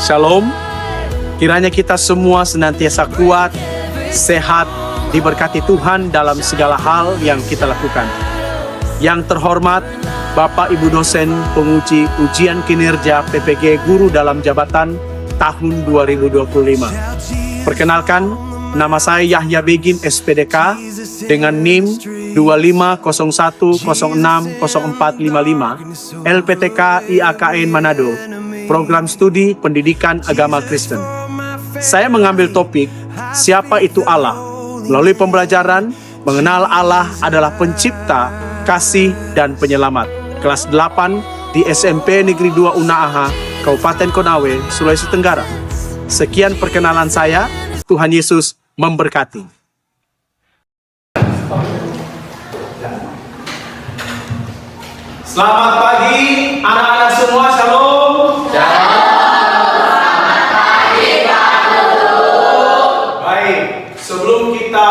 Shalom. Kiranya kita semua senantiasa kuat, sehat, diberkati Tuhan dalam segala hal yang kita lakukan. Yang terhormat Bapak Ibu dosen penguji ujian kinerja PPG Guru dalam Jabatan tahun 2025. Perkenalkan, nama saya Yahya Begin SPDK dengan NIM 2501060455 LPTK IAKN Manado, Program Studi Pendidikan Agama Kristen. Saya mengambil topik siapa itu Allah. Melalui pembelajaran mengenal Allah adalah pencipta, kasih, dan penyelamat. Kelas 8 di SMP Negeri 2 Unaaha, Kabupaten Konawe, Sulawesi Tenggara. Sekian perkenalan saya. Tuhan Yesus memberkati. Selamat pagi anak-anak semua, shalom. Selamat pagi Pak Guru. Baik, sebelum kita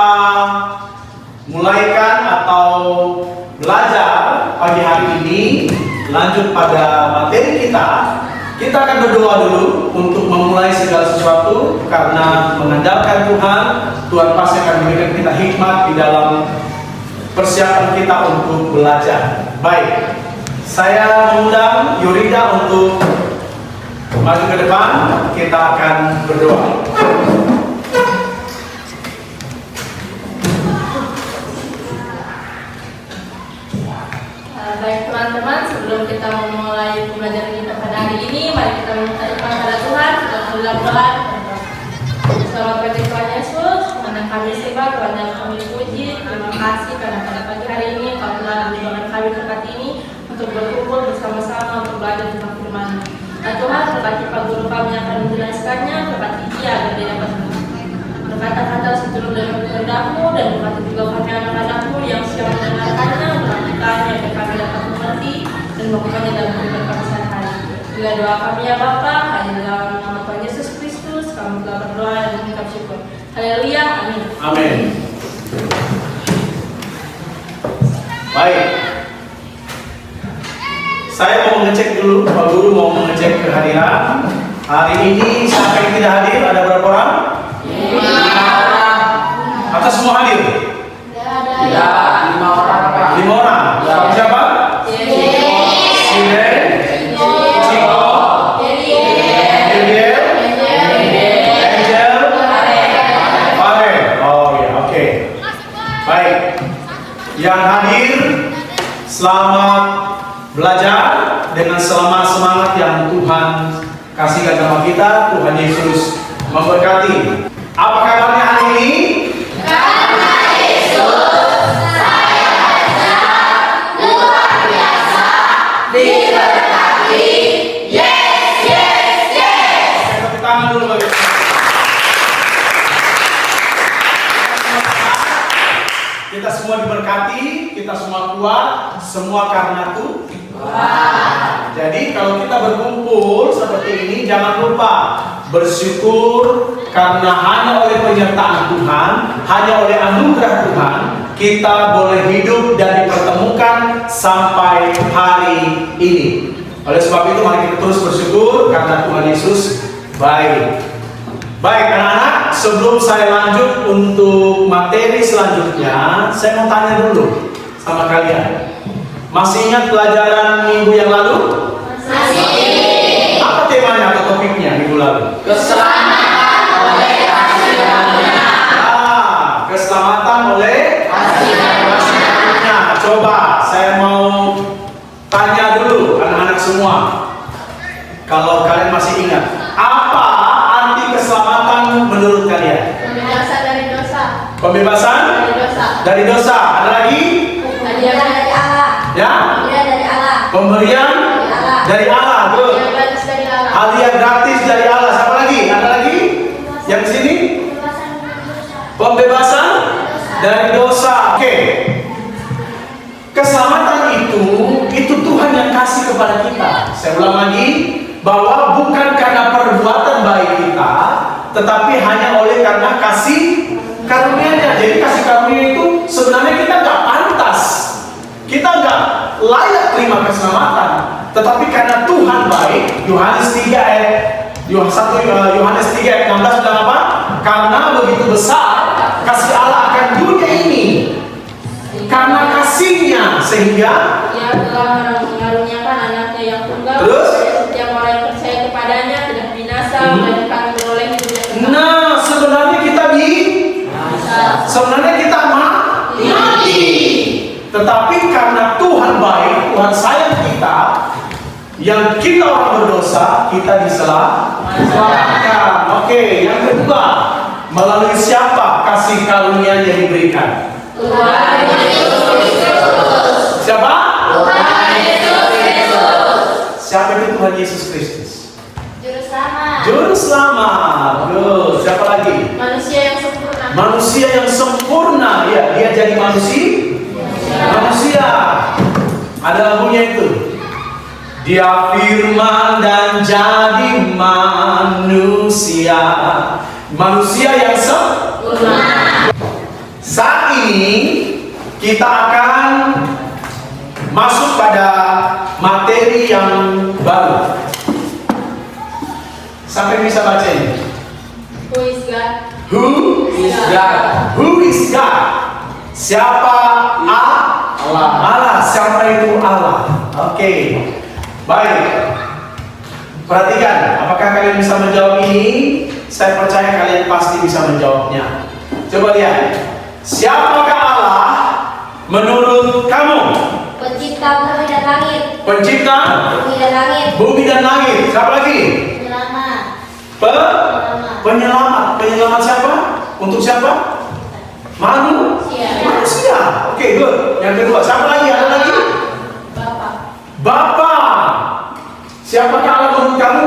mulaikan atau belajar pagi hari ini, lanjut pada materi kita akan berdoa dulu untuk memulai segala sesuatu, karena mengandalkan Tuhan, Tuhan pasti akan memberikan kita hikmat di dalam persiapan kita untuk belajar. Baik, saya mengundang Yurida untuk maju ke depan, kita akan berdoa. Baik teman-teman, sebelum kita memulai pembelajaran kita pada hari ini, mari kita minta kepada Tuhan, kita berdoa. Selamat pagi Tuhan Yesus, karena kami sembah, Tuhan yang kami puji, terima kasih karena pada pagi hari ini Kau telah memberikan kami berkat ini untuk berkumpul bersama-sama untuk belajar tentang firman. Dan Tuhan, berkati Pak Guru kami yang akan menjelaskannya, berkati dia agar dia dapat berkata-kata seturut dengan kehendak-Mu, dan berkati juga kami anak-anak-Mu yang siap mendengarkannya, melakukannya agar kami dapat mengerti dan melakukannya dalam kehidupan kami sehari-hari. Bila doa kami ya Bapa, hanya dalam nama Tuhan Yesus Kristus, kami telah berdoa dan mengucap syukur. Haleluya, amin. Amin. Baik, saya mau mengecek dulu, Pak Guru mau mengecek kehadiran. Hari ini siapa yang tidak hadir? Ada berapa orang? 5 orang. Atau semua hadir? Ya, 5 orang. Siapa? Sile, Ciko, Daniel, Angel, Farel. Oh ya, oke. Baik. Yang hadir, selamat belajar dengan semangat yang Tuhan kasihkan sama kita. Tuhan Yesus memberkati. Apa kabarnya hari ini? karena Yesus saya belajar luar biasa, diberkati. Yes, yes, yes. Tepuk tangan dulu bagi. Kita semua diberkati, kita semua kuat, semua karena Tuhan. Jadi kalau kita berkumpul seperti ini, jangan lupa bersyukur karena hanya oleh penyertaan Tuhan, hanya oleh anugerah Tuhan, kita boleh hidup dan dipertemukan sampai hari ini. Oleh sebab itu mari kita terus bersyukur karena Tuhan Yesus baik. Baik anak-anak, sebelum saya lanjut untuk materi selanjutnya, saya mau tanya dulu sama kalian. Masih ingat pelajaran minggu yang lalu? Masih. Apa temanya atau topiknya minggu lalu? Keselamatan oleh kasih karunia. Keselamatan oleh Kasih karunia. Coba saya mau tanya dulu anak-anak semua. Kalau kalian masih ingat, apa arti keselamatan menurut kalian? Pembebasan dari dosa. Pembebasan Dari dosa. dari dosa. Ada lagi? Hadiah dari Allah. Ya? Hadiah dari Allah. Pemberian Dari Allah. dari Allah. Tuh. Hadiah gratis dari Allah. Hadiah gratis dari Allah. Siapa lagi? Ada lagi? Yang di sini? Pembebasan dari dosa. Oke. Keselamatan itu Tuhan yang kasih kepada kita. Saya ulang lagi, bahwa bukan karena perbuatan baik kita, tetapi hanya oleh karena kasih karunia-Nya. Jadi kasih karunia itu sebenarnya kita nggak pantas, kita nggak layak terima keselamatan, tetapi karena Tuhan baik. Yohanes 3 ayat Yohanes 3 ayat 16 bilang apa? Karena begitu besar kasih Allah akan dunia ini, karena kasihnya sehingga Ia telah mengaruniakan anaknya yang tunggal, Terus? supaya setiap orang yang percaya kepadanya tidak binasa, melainkan beroleh hidup yang kekal. Nah, sebenarnya kita mati. Tetapi karena Tuhan baik, Tuhan sayang kita, yang kita orang berdosa, kita diselamatkan. Oke, yang kedua, melalui siapa kasih karunia yang diberikan? Tuhan Yesus Kristus. Siapa? Tuhan Yesus Kristus. Siapa itu Tuhan Yesus Kristus? Juru selamat. Juru selamat. Good. Siapa lagi? Manusia yang sempurna. Manusia yang sempurna. Ya, dia jadi manusia. Ada lagunya itu. Dia firman dan jadi manusia. Manusia yang sempurna. Saat ini kita akan masuk pada materi yang baru. Sampai bisa baca ini. Who is God? Who is God? Who is God? Siapa Allah? Allah. Siapa itu Allah? Oke. Baik. Perhatikan, apakah kalian bisa menjawab ini? Saya percaya kalian pasti bisa menjawabnya. Coba lihat. Siapakah Allah menurut kamu? Pencipta bumi dan langit. Pencipta Bumi dan langit. bumi dan langit. Siapa lagi? Penyelamat. Penyelamat. Penyelamat siapa? Untuk siapa? Manusia. Oke, good. Yang kedua, siapa lagi? Ada lagi? Bapa. Siapakah Allah menurut kamu?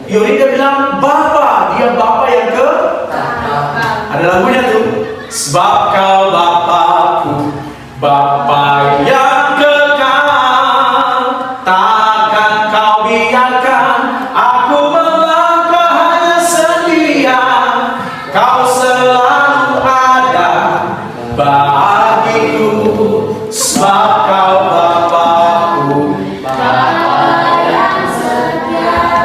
Yorinda bilang Bapa. Dia Bapa yang ke? Ada lagunya tuh. Sebab kau Bapakku, Bapa yang kekal, takkan kau biarkan aku melangkah hanya sendirian. Kau selalu ada bagiku, sebab kau Bapakku,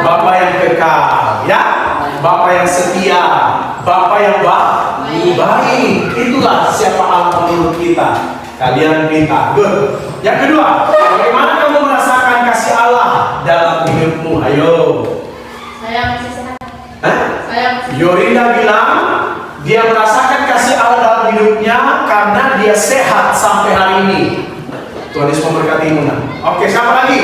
Bapa yang kekal, ya, Bapa yang setia, Bapa yang baik. Itulah siapa Allah menurut kita. Kalian pintar. Good. Yang kedua, bagaimana kamu merasakan kasih Allah dalam hidupmu? Ayo. Saya masih sehat. Saya masih Yorinda bilang dia merasakan kasih Allah dalam hidupnya karena dia sehat sampai hari ini. Tuhan Yesus memberkatimu. Oke, siapa lagi?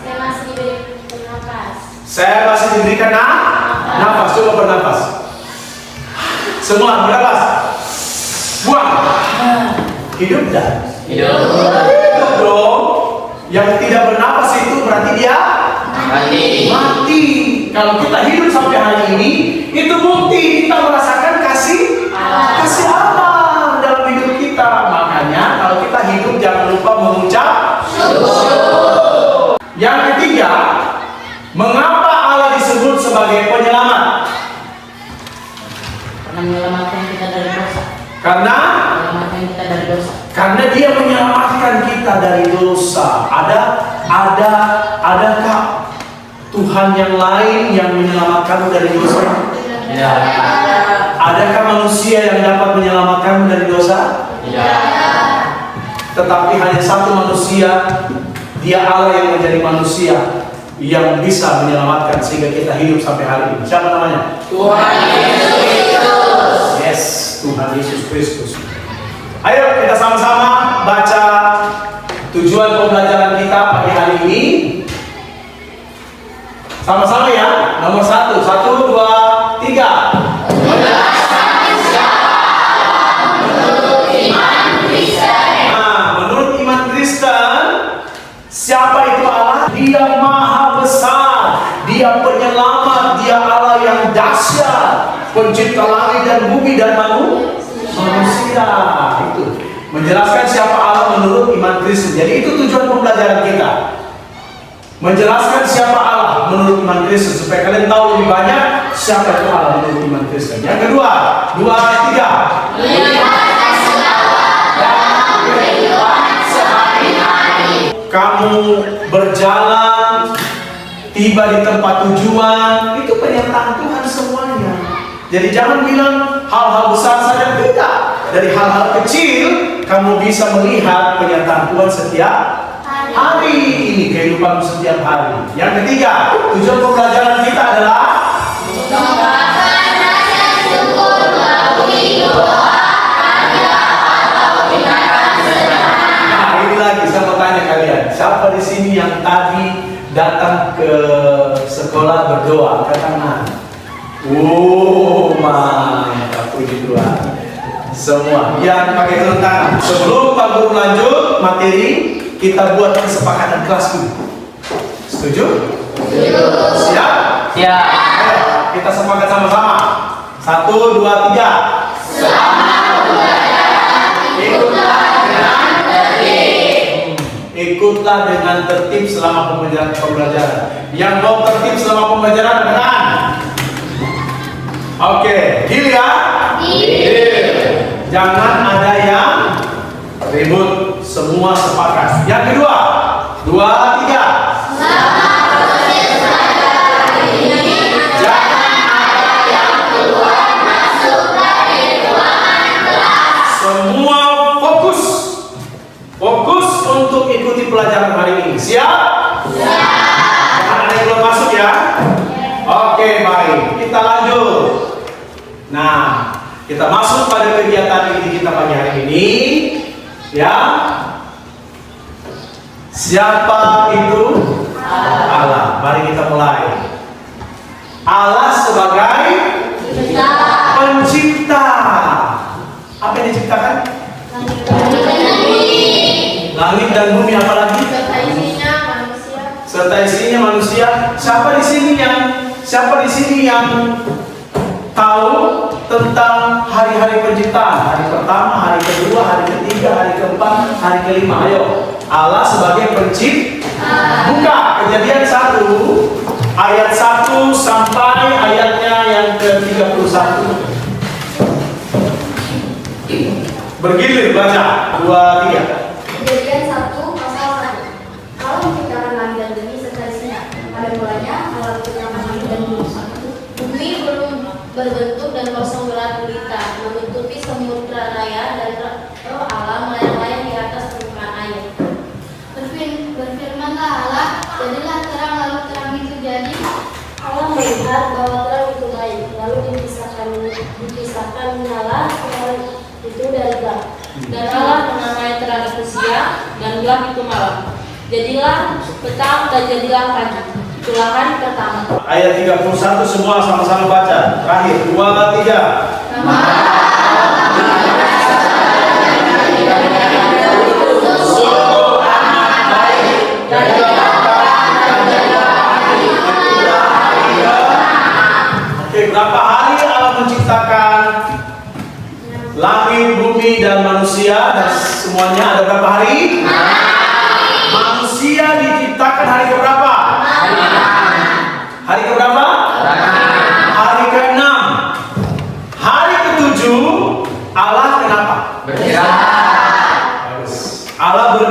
Saya masih diberi bernafas. Saya masih diberikan nafas. Coba bernafas. Semua bernafas. Buang. Hidup dah. Hidup dong. Yang tidak bernafas itu berarti dia mati. Kalau kita hidup sampai hari ini, itu bukti kita merasakan kasih Allah dalam hidup kita. Makanya kalau kita hidup jangan lupa mengucap syukur. Yang ketiga, mengapa Allah disebut sebagai penyelamat? Karena menyelamatkan kita dari dosa. Karena dia menyelamatkan kita dari dosa. Adakah Tuhan yang lain yang menyelamatkanmu dari dosa? Ya. Adakah manusia yang dapat menyelamatkanmu dari dosa? Ya. Tetapi hanya satu manusia, dia Allah yang menjadi manusia, yang bisa menyelamatkan sehingga kita hidup sampai hari ini. Siapa namanya? Tuhan Yesus Kristus. Yes, Tuhan Yesus Kristus. Ayo kita sama-sama baca tujuan pembelajaran kita pagi hari ini. Sama-sama ya. Nomor 1, 1, 2, 3. Menurut iman Kristen, siapa itu Allah? Dia maha besar, dia penyelamat, dia Allah yang dahsyat, pencipta langit dan bumi dan manusia. Itu menjelaskan siapa Allah menurut iman Kristen. Jadi itu tujuan pembelajaran kita, menjelaskan siapa Allah menurut iman Kristen, supaya kalian tahu lebih banyak siapa itu Allah menurut iman Kristen. Yang kedua, 2, 3. Kamu berjalan tiba di tempat tujuan, itu pernyataan Tuhan semuanya. Jadi jangan bilang hal-hal besar saja, tidak. Dari hal-hal kecil kamu bisa melihat pernyataan Tuhan setiap hari. Ini kehidupan setiap hari. Yang ketiga, tujuan pembelajaran kita adalah nah, ini lagi saya mau tanya kalian, siapa di sini yang tadi datang ke sekolah berdoa? Angkat tangan. Mantap, puji Tuhan. Semua yang pakai turun tangan. Sebelum Pak Guru lanjut materi, kita buat kesepakatan kelas dulu. Setuju? Siap? Siap. Ayo, kita sepakat sama-sama. 1, 2, 3. Ikutlah dengan tertib selama pembelajaran. Yang mau tertib selama pembelajaran, benar? Oke, deal ya? Deal. Jangan ada yang ribut, semua sepakat. Yang kedua, 2, 3. Semua fokus. Fokus untuk ikuti pelajaran hari ini. Siap? Siap. Jangan ada yang belum masuk ya? Oke, baik. Kita lanjut. Nah, kita masuk pada kegiatan ini kita pagi hari ini. Ya. Siapa itu? Allah. Mari kita mulai. Allah sebagai pencipta. Apa yang diciptakan? Langit dan bumi, apa lagi? Serta isinya manusia. Siapa di sini yang tahu tentang hari-hari penciptaan? Hari pertama, hari kedua, hari ketiga, hari keempat, hari kelima. Ayo. Allah sebagai pencipta. Buka Kejadian 1 ayat 1 sampai ayatnya yang ke-31. Bergilir baca 2, 3. Kejadian 1 pasal 1. Allah menciptakan langit dan bumi serta isinya. Pada mulanya Allah menciptakan langit dan bumi. Bumi belum berbentuk dan kosong gelap gulita, menutupi samudra raya dan roh Allah melayang-layang di atas permukaan air. Berfirmanlah Allah, jadilah terang, lalu terang itu jadi. Allah melihat bahwa terang itu baik, lalu dipisahkan nyala terang itu dari gelap. Dan Allah menamai terang itu siang dan gelap itu malam. Jadilah petang dan jadilah pagi. Itulah hari pertama. Ayat 31 semua sama-sama baca. Terakhir 2, 3. Oke, berapa hari Allah menciptakan langit, bumi, dan manusia dan semuanya? Ada berapa hari? Manusia diciptakan hari keberapa? Hari keberapa? Hari ke-6. Hari ke-7 Allah kenapa? Bagus. Allah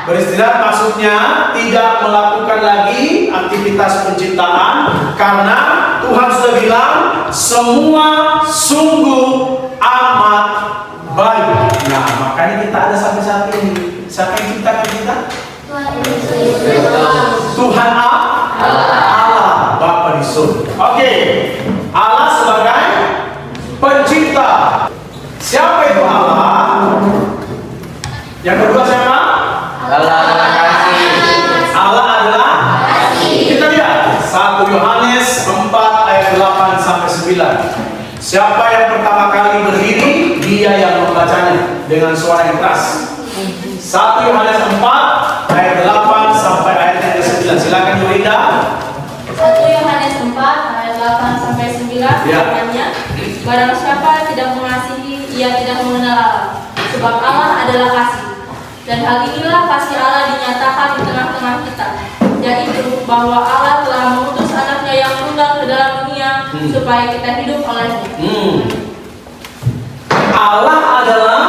beristirahat maksudnya tidak melakukan lagi aktivitas penciptaan karena Tuhan sudah bilang semua sungguh amat baik. Nah, makanya kita ada sampai saat ini. Siapa yang ciptakan kita? Tuhan Allah, Bapa di surga. Oke, Allah sebagai pencipta. Siapa itu Allah? Yang kedua siapa? Allah kasih. Allah adalah kasih. Kita lihat 1 Yohanes 4 ayat 8 sampai 9. Siapa yang pertama kali berdiri, dia yang membacanya dengan suara yang keras. 1 Yohanes 4 ayat 8 sampai ayat yang ke-9. Silakan Yurinda. 1 Yohanes 4 ayat 8 sampai 9. Ya. Artinya, barang siapa tidak mengasihi, ia tidak mengenal Allah. Sebab Allah adalah kasih. Dan hal inilah kasih Allah dinyatakan di tengah-tengah kita, yaitu bahwa Allah telah mengutus anaknya yang tunggal ke dalam dunia supaya kita hidup olehnya. Allah adalah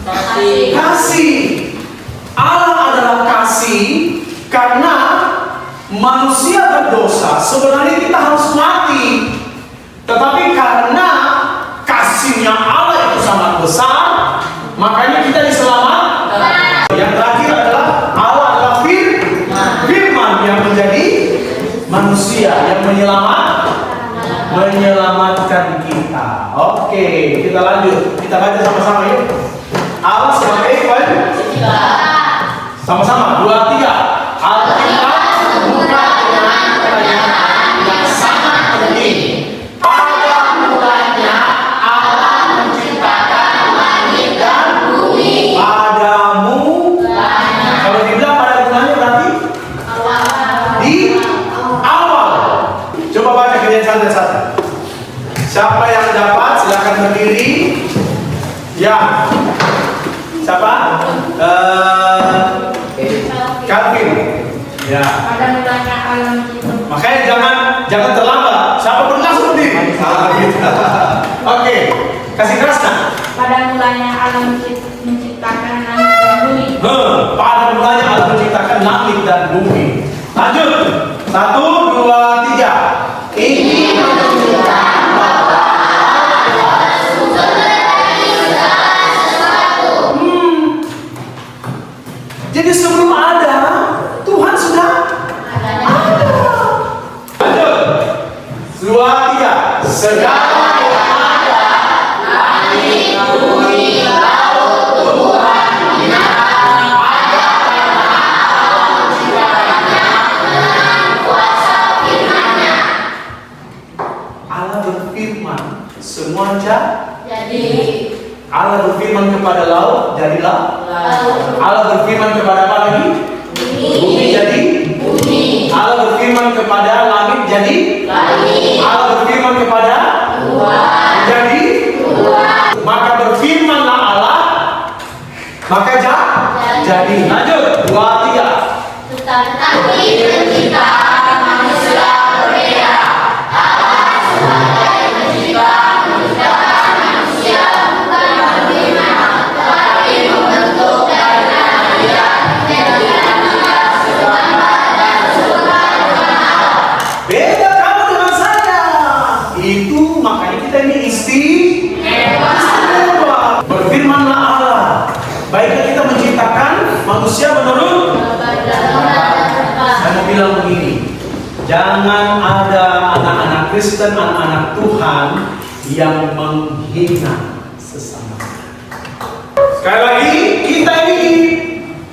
Kasih. kasih. Allah adalah kasih karena sebenarnya kita harus mati. Tetapi karena kasihnya Allah itu sangat besar, makanya kita diselamatkan. Yang terakhir adalah Allah adalah firman yang menjadi manusia yang menyelamatkan kita. Oke, kita lanjut. Kita baca sama-sama yuk. Allah sebagai pencipta. Sama-sama, 2, 3. Alkitab membuka dengan pernyataan yang sangat penting. Pada mulanya Allah menciptakan langit dan bumi. Padamu. Kalau dibilang pada mulanya berarti di awal. Coba baca Kejadian 1:1. Siapa yang dapat silakan berdiri. Ya. Siapa? Calvin. Ya. Pada mulanya Allah menciptakan. Makanya jangan terlambat. Siapa pun langsung berdiri. Gitu. Oke. Kasih kerasnya. Pada mulanya Allah menciptakan langit dan bumi. Pada mulanya Allah menciptakan langit dan bumi. Lanjut. 1, 2, 3. Ini menunjukkan bahwa Allah sumber dari segala sesuatu. Jadi sebelum ada, Tuhan sudah ada. Lanjut. 2, 3. Segala yang ada, langit, bumi, laut, tumbuhan, binatang, ada karena Allah menciptakannya dengan kuasa firman-Nya. Allah berfirman, semua jadi. Allah berfirman kepada laut, jadilah. Allah berfirman kepada apa lagi? Bumi jadi. Allah berfirman kepada langit jadi. Allah berfirman kepada jadi. Maka berfirmanlah Allah, maka jadi. Lanjut. 2, 3. Tetapi penciptaan manusia berbeda. Allah sebagai pencipta menciptakan manusia bukan berfirman, tetapi membentuk dari tanah liat menjadi manusia segambar dan serupa dengan Allah. Beda kamu dengan saya. Itu makanya kita ini istimewa. Berfirmanlah Allah. Baiklah kita menciptakan manusia menurut. Saya mau bilang begini. Jangan ada anak-anak Kristen, anak-anak Tuhan yang menghina sesama. Sekali lagi, kita ini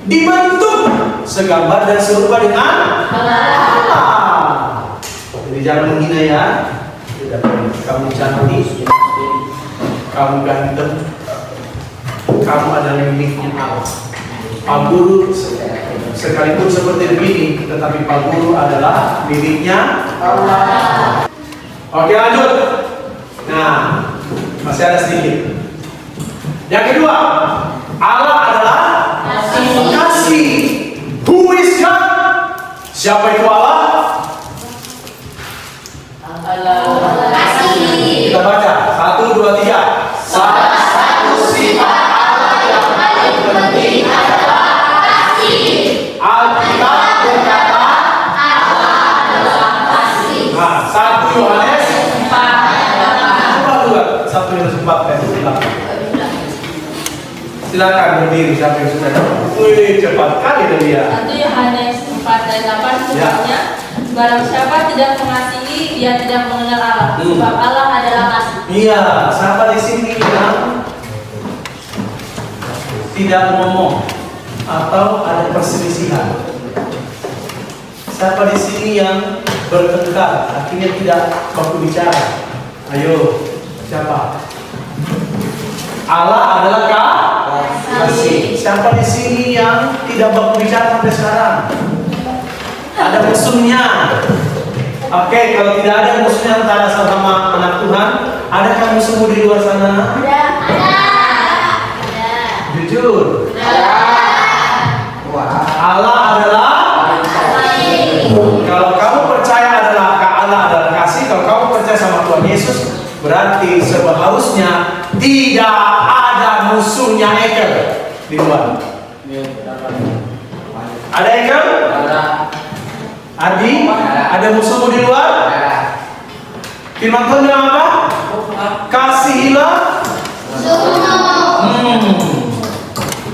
dibentuk segambar dan serupa dengan Allah. Jadi jangan menghina ya. Tidak boleh. Kamu cantik, kamu ganteng, kamu adalah miliknya Allah. Pak Guru sekalipun seperti begini, tetapi Pak Guru adalah miliknya Allah. Oke, lanjut. Nah, masih ada sedikit. Yang kedua, Allah adalah kasih. Who is God? Siapa itu Allah? Kasih. Kita baca 1, 2, 3. Salah satu sifat Allah yang paling penting adalah kasih. Alkitab berkata Allah adalah kasih. Nah, 1 Yohanes 4. Coba lihat 1 Yohanes 4 ayat 8. Silakan berdiri siapa yang sudah dapat. Wih, cepat kali dia. 1 Yohanes 4 ayat 8 sebabnya barang siapa tidak mengasihi, dia tidak mengenal Allah. Sebab Allah adalah kasih. Iya, siapa di sini yang tidak ngomong atau ada perselisihan? Siapa di sini yang bertengkar, akhirnya tidak baku bicara? Ayo, siapa? Allah adalah kasih. Siapa di sini yang tidak baku bicara sampai sekarang? Ada musuhnya. Oke, kalau tidak ada musuhnya antara sama anak Tuhan, adakah musuhmu di luar sana? Ada. Jujur. Allah adalah kasih. Kalau kamu percaya Allah adalah kasih, kalau kamu percaya sama Tuhan Yesus, berarti seharusnya tidak ada musuhnya Ekel di luar. Ada Ekel? Ardi, ada musuhmu di luar? Firman Tuhan bilang apa? Kasihilah.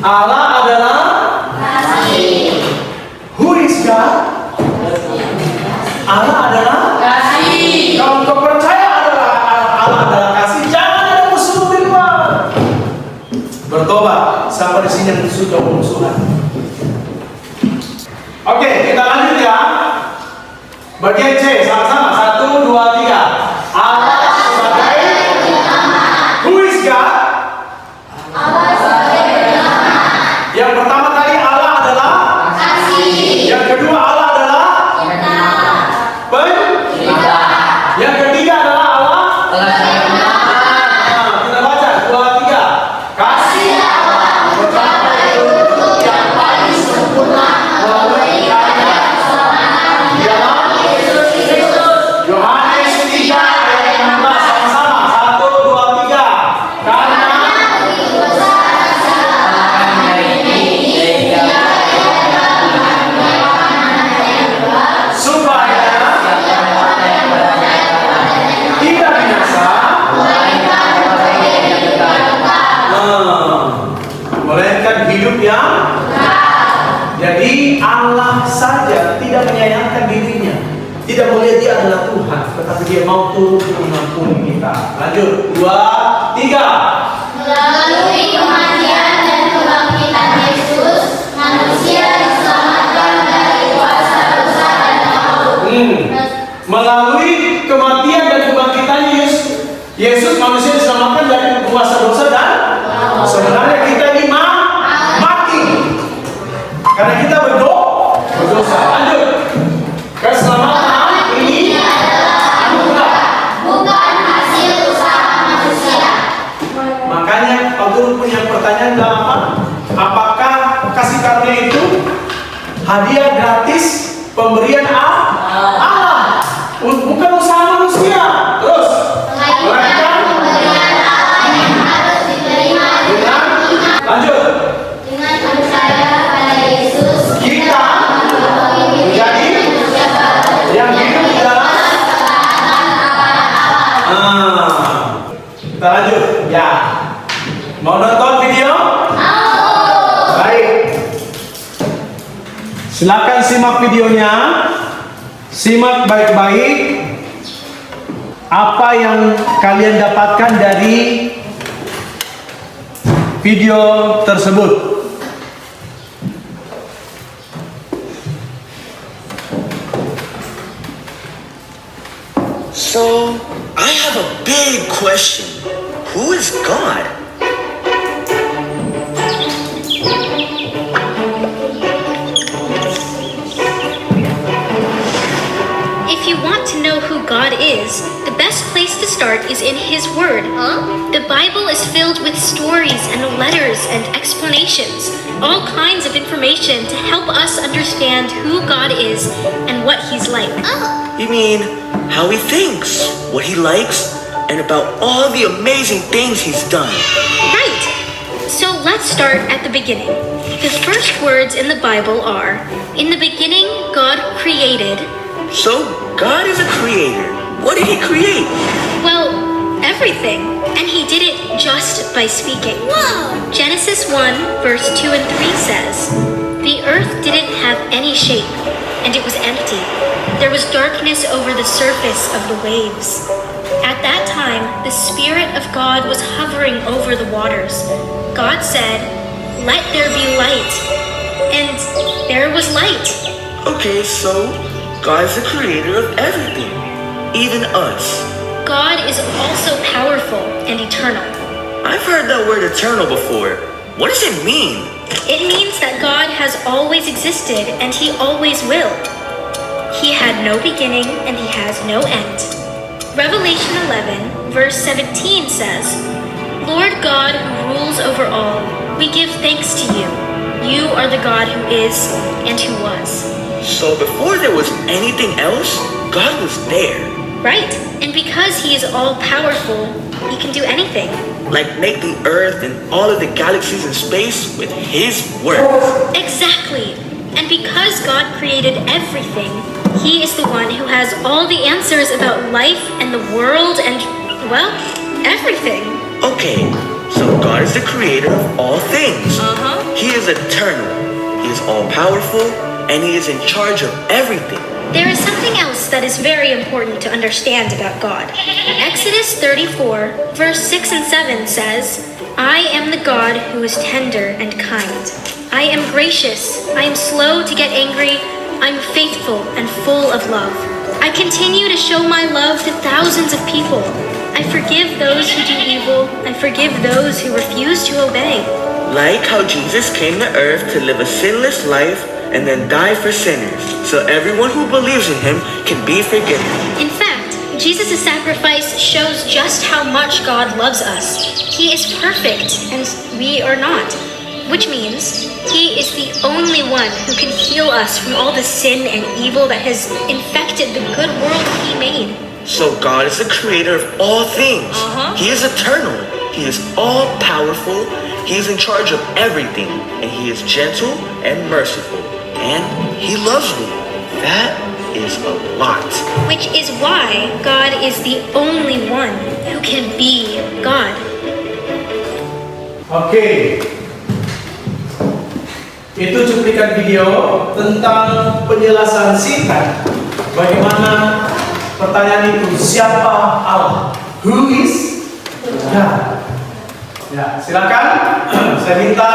Allah adalah kasih. Who is God? Allah adalah kasih. Kalau kau percaya Allah adalah kasih, jangan ada musuh di luar. Bertobat sampai di sini yang sudah bermusuhan. Oke, kita lanjut ya. Bagian C, sama-sama. 1, 2, 3. Allah sebagai Who is God? Allah sebagai Yang pertama tadi Allah adalah kasih. Yang kedua Allah adalah Yang ketiga adalah Allah. Nah, kita baca 2, 3. Kasih Allah mencapai bentuk yang paling sempurna melalui karya keselamatan di dalam Yesus Kristus. Yohanes 3 ayat 16 sama-sama. 1, 2, 3. Karena supaya tidak binasa, melainkan hidup yang jadi Allah saja tidak menyayangkan dirinya, tidak melihat dia adalah Tuhan, tetapi dia mau turun mengampuni kita. Lanjut, 2, 3. Melalui kematian dan kebangkitan Yesus, manusia diselamatkan dari kuasa dosa dan maut. Melalui kematian dan kebangkitan Yesus manusia diselamatkan dari kuasa dosa dan sebenarnya kita ini mati karena kita berdosa. Lanjut, keselamatan ini anugerah, Bukan hasil usaha manusia. makanya Pak Guru punya pertanyaan dalam apa? Apakah kasih karunia itu hadiah gratis pemberian Allah? Bukan usaha manusia. Terus, melainkan Pemberian Allah yang harus diterima dengan lanjut dengan percaya pada Yesus. kita menjadi yang hidup di dalam. Kita lanjut ya. Mau nonton video? Baik. Silakan simak videonya. Simak baik-baik apa yang kalian dapatkan dari video tersebut. So, I have a big question. Who is God? If you want to know who God is, the best place to start is in His Word. The Bible is filled with stories and letters and explanations, all kinds of information to help us understand who God is and what He's like. You mean how he thinks, what he likes, and about all the amazing things he's done. Right! So let's start at the beginning. The first words in the Bible are, "In the beginning, God created." So, God is a creator. What did he create? Well, everything. And He did it just by speaking. Genesis 1, verse 2 and 3 says, "The earth didn't have any shape, and it was empty. There was darkness over the surface of the waves." At that time, the Spirit of God was hovering over the waters. God said, "Let there be light." And there was light. Okay, so God is the creator of everything, even us. God is also powerful and eternal. I've heard that word eternal before. What does it mean? It means that God has always existed and He always will. He had no beginning and He has no end. Revelation 11, verse 17 says, "Lord God who rules over all, we give thanks to you. You are the God who is and who was." So before there was anything else, God was there. Right, and because He is all-powerful, He can do anything. Like make the earth and all of the galaxies in space with his words. Exactly. And because God created everything, He is the one who has all the answers about life and the world and, well, everything. Okay, so God is the creator of all things. Uh-huh. He is eternal. He is all-powerful, and he is in charge of everything. There is something else that is very important to understand about God. Exodus 34, verse 6 and 7 says, I am the God who is tender and kind. I am gracious. I am slow to get angry. I'm faithful and full of love. I continue to show my love to thousands of people. I forgive those who do evil. I forgive those who refuse to obey. Like how Jesus came to earth to live a sinless life and then die for sinners, so everyone who believes in him can be forgiven. In fact, Jesus' sacrifice shows just how much God loves us. He is perfect, and we are not. Which means he is the only one who can heal us from all the sin and evil that has infected the good world he made. So God is the creator of all things. Uh-huh. He is eternal. He is all-powerful. He is in charge of everything, and he is gentle and merciful. And he loves me. That is a lot. Which is why God is the only one who can be God. Oke. Itu cuplikan video tentang penjelasan singkat bagaimana pertanyaan itu, siapa Allah? Who is God? Ya, silakan. Saya minta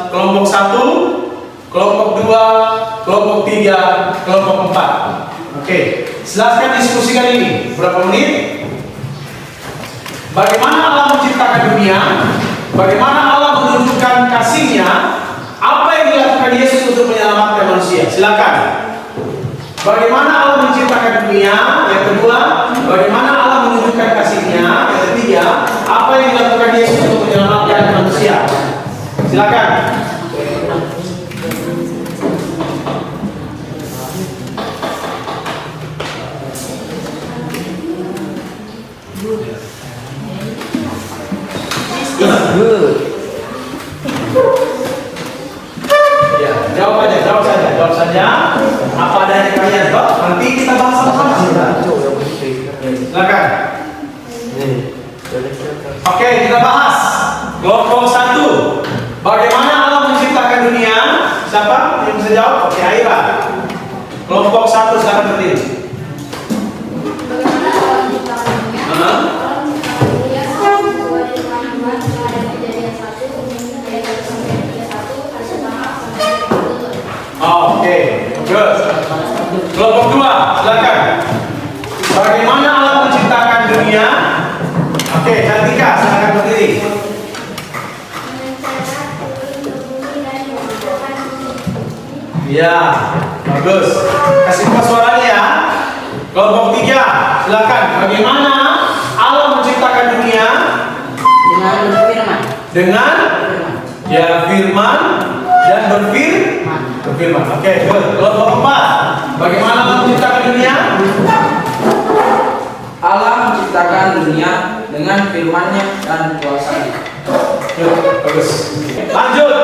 kelompok 1, kelompok 2, kelompok 3, kelompok 4. Oke, silahkan diskusikan ini. Berapa menit? Bagaimana Allah menciptakan dunia? Bagaimana Allah menunjukkan kasih-Nya? Apa yang dilakukan Yesus untuk menyelamatkan manusia? Silakan. Bagaimana Allah menciptakan dunia? Yang kedua, bagaimana Allah menunjukkan kasih-Nya? Yang ketiga, apa yang dilakukan Yesus untuk menyelamatkan manusia? Silakan. Ya, jawab saja. Apa adanya kalian, Pak? Nanti kita bahas sama-sama. Silakan. Oke, kita bahas. Kelompok 1. Bagaimana Allah menciptakan dunia? Siapa yang bisa jawab? Oke, Aira. Kelompok 1 sekarang berdiri. Bagaimana Allah menciptakan dunia? Allah menciptakan dunia sesuai dengan firman pada Kejadian 1 ayat 1 sampai 31, hari pertama sampai hari ketujuh. Oke, good. Kelompok 2, silakan. Bagaimana Allah menciptakan dunia? Oke, Cantika, silakan berdiri. Ya, bagus. Kasih buka suaranya ya. Kelompok 3, silakan. Bagaimana Allah menciptakan dunia? Dengan berfirman. Dengan ya firman dan berfirman. Oke, good. Kelompok 4, bagaimana Allah menciptakan dunia? Allah menciptakan dunia dengan firman-Nya dan kuasa-Nya. Good, bagus. Lanjut.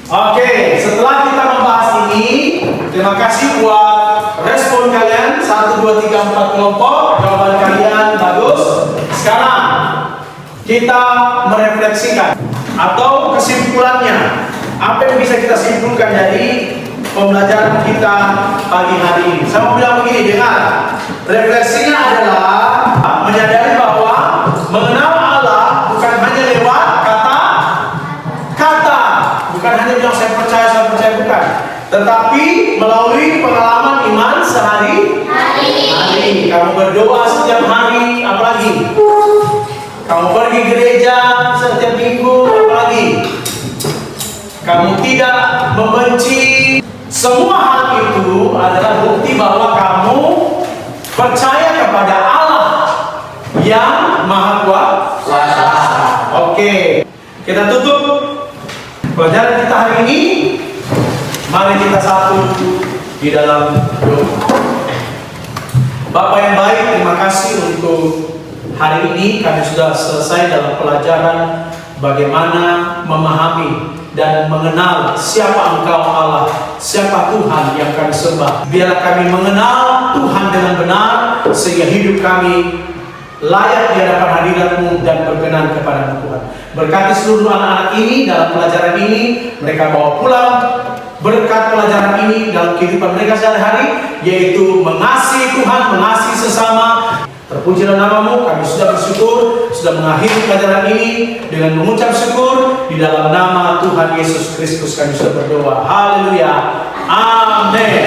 Oke, setelah kita membahas ini, terima kasih buat respon kalian 1, 2, 3, 4 kelompok. Jawaban kalian bagus. Sekarang kita merefleksikan atau kesimpulannya. Apa yang bisa kita simpulkan dari pembelajaran kita pagi hari ini? Saya mau bilang begini, dengar. Refleksinya adalah menyadari bahwa mengenal Allah bukan hanya lewat kata, bukan hanya bilang saya percaya bukan, tetapi melalui pengalaman iman sehari-hari. Kamu berdoa setiap hari, apalagi kamu pergi gereja setiap minggu, apalagi kamu tidak membenci. Semua hal itu adalah bukti bahwa kamu percaya kepada Allah yang Maha Kuasa. Oke, kita tutup pelajaran kita hari ini. Mari kita satu di dalam doa. Bapak yang baik, terima kasih untuk hari ini kami sudah selesai dalam pelajaran bagaimana memahami dan mengenal siapa Engkau Allah, siapa Tuhan yang kami sembah. Biarlah kami mengenal Tuhan dengan benar, sehingga hidup kami layak di hadapan hadirat-Mu dan berkenan kepada-Mu Tuhan. Berkati seluruh anak-anak ini dalam pelajaran ini, mereka bawa pulang berkat pelajaran ini dalam kehidupan mereka sehari-hari, yaitu mengasihi Tuhan, mengasihi sesama. Terpujilah nama-Mu, kami sudah bersyukur, sudah mengakhiri pelajaran ini dengan mengucap syukur. Di dalam nama Tuhan Yesus Kristus kami sudah berdoa. Haleluya. Amin.